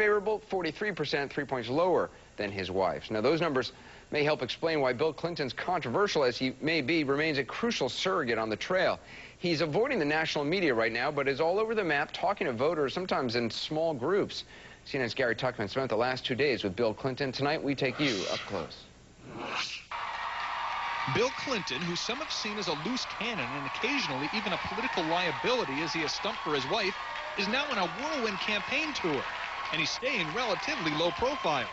favorable, 43%, 3 points lower than his wife's. Now, those numbers may help explain why Bill Clinton's, controversial as he may be, remains a crucial surrogate on the trail. He's avoiding the national media right now, but is all over the map, talking to voters, sometimes in small groups. CNN's Gary Tuckman spent the last 2 days with Bill Clinton. Tonight, we take you up close. Bill Clinton, who some have seen as a loose cannon and occasionally even a political liability as he has stumped for his wife, is now on a whirlwind campaign tour, and he's staying relatively low profile.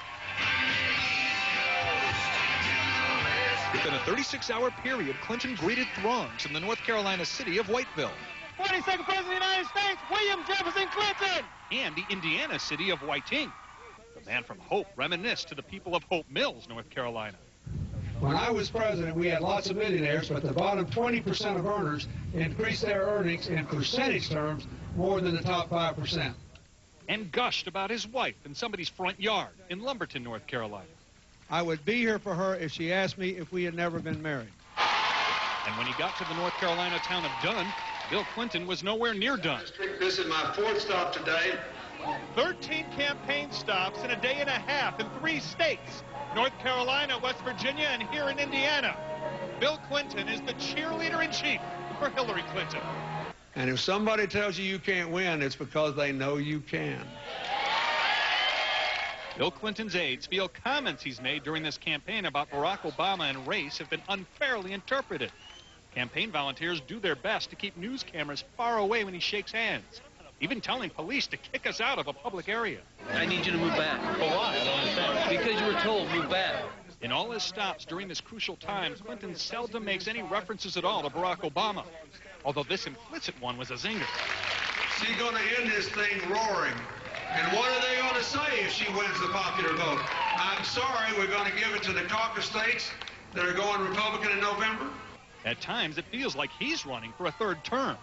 Within a 36-hour period, Clinton greeted throngs in the North Carolina city of Whiteville. 42nd President of the United States, William Jefferson Clinton! And the Indiana city of Whiting. The man from Hope reminisced to the people of Hope Mills, North Carolina. When I was president, we had lots of millionaires, but the bottom 20% of earners increased their earnings in percentage terms more than the top 5%. And gushed about his wife in somebody's front yard in Lumberton, North Carolina. I would be here for her if she asked me if we had never been married. And when he got to the North Carolina town of Dunn, Bill Clinton was nowhere near done. This is my 4th stop today. 13 campaign stops in a day and a half in 3 states. North Carolina, West Virginia, and here in Indiana. Bill Clinton is the cheerleader-in-chief for Hillary Clinton. And if somebody tells you you can't win, it's because they know you can. Bill Clinton's aides feel comments he's made during this campaign about Barack Obama and race have been unfairly interpreted. Campaign volunteers do their best to keep news cameras far away when he shakes hands, even telling police to kick us out of a public area. I need you to move back. But why? I don't understand. Because you were told, move back. In all his stops during this crucial time, Clinton seldom makes any references at all to Barack Obama, although this implicit one was a zinger. She's going to end this thing roaring. And what are they going to say if she wins the popular vote? I'm sorry, we're going to give it to the caucus states that are going Republican in November? At times, it feels like he's running for a 3rd term.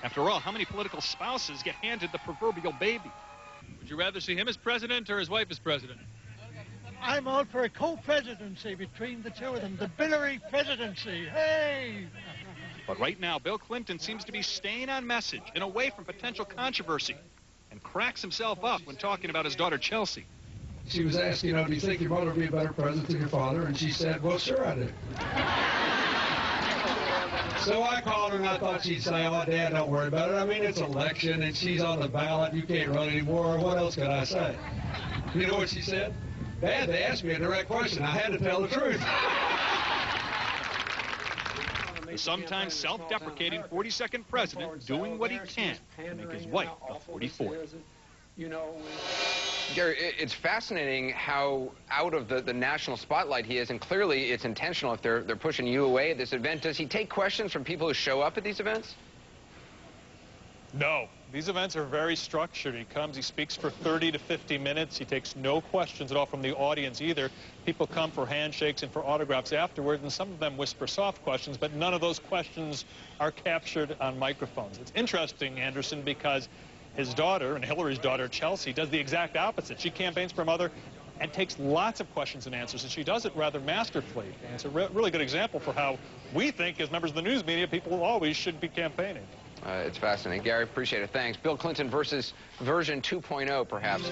After all, how many political spouses get handed the proverbial baby? Would you rather see him as president or his wife as president? I'm out for a co-presidency between the two of them, the Billary presidency. Hey! But right now, Bill Clinton seems to be staying on message and away from potential controversy, and cracks himself up when talking about his daughter, Chelsea. She was asked, do you think your mother would be a better president than your father? And she said, well, sure I do. So I called her and I thought she'd say, oh, Dad, don't worry about it. I mean, it's election and she's on the ballot. You can't run anymore. What else could I say? You know what she said? Dad, they asked me a direct question. I had to tell the truth. The sometimes self-deprecating 42nd president doing what he can to make his wife a 44th. Gary, it's fascinating how out of the national spotlight he is, and clearly it's intentional if they're pushing you away at this event. Does he take questions from people who show up at these events? No. These events are very structured. He comes, he speaks for 30 to 50 minutes. He takes no questions at all from the audience either. People come for handshakes and for autographs afterwards, and some of them whisper soft questions, but none of those questions are captured on microphones. It's interesting, Anderson, because his daughter, and Hillary's daughter, Chelsea, does the exact opposite. She campaigns for her mother and takes lots of questions and answers, and she does it rather masterfully. And it's a really good example for how we think, as members of the news media, people always should be campaigning. It's fascinating. Gary, appreciate it. Thanks. Bill Clinton versus version 2.0, perhaps.